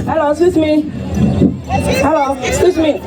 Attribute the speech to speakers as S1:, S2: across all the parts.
S1: Hello, excuse me. Hello, excuse me.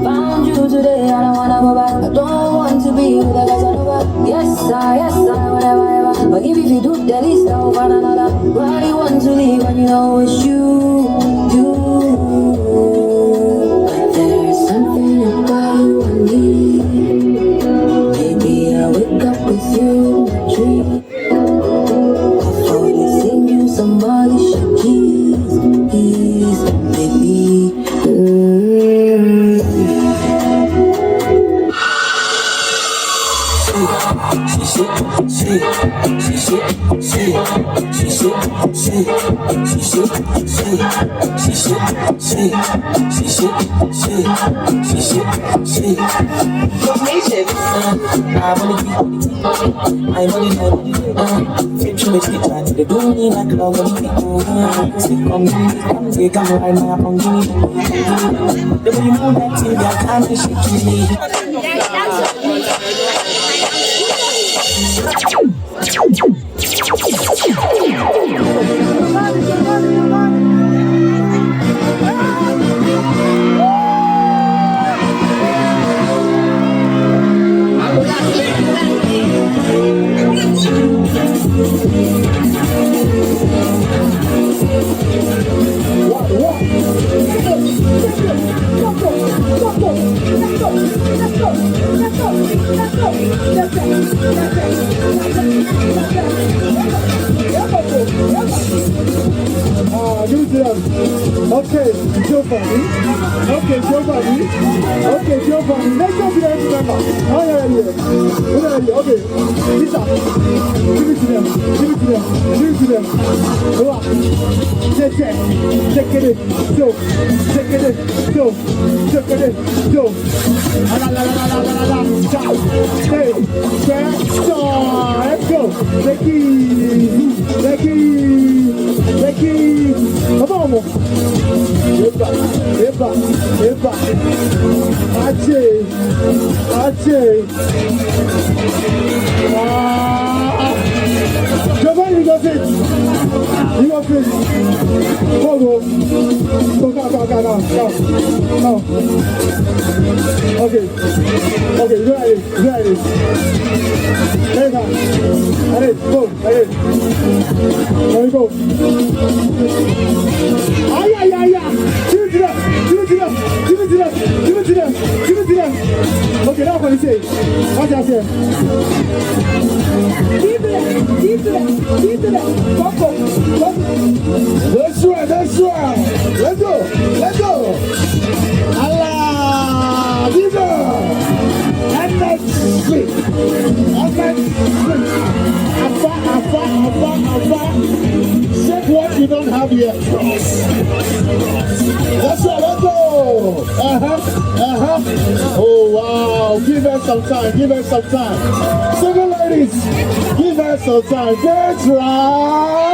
S1: Found you today, I don't wanna go back. I don't want to be with a Casanova. Yeah.
S2: yes, I, whatever, ever. But if you do that, it's no one another. Why you want to leave when you know it's you? There's something about you and me. Maybe I wake up with you in my dream. Before they sing you somebody should keys, baby.
S1: They do me like love when you come they come right now on me. The way you move that thing, I can't shake Okay, Giovanni. Okay, Giovanni. Okay, Giovanni. Let's go to the next member. Oh, yeah. Okay. Lisa. Give it to them. Give it to them. Go up. Check it. Go. Check it. Go. Check it. Go. La. Hey. Let's go. Becky. Come on. Eba. Ache. Giovanni, you got it. Go. Go. Okay, you ready. Allez, go. There we go. Aïe. Give it to them. Okay, now what do you say? What do I say? Give to them. Go. That's right. Let's go. Allah, give them. And let's sleep. Check what you don't have yet. That's right, let's go. Oh, wow. Give her some time. Single ladies, give her some time. That's right.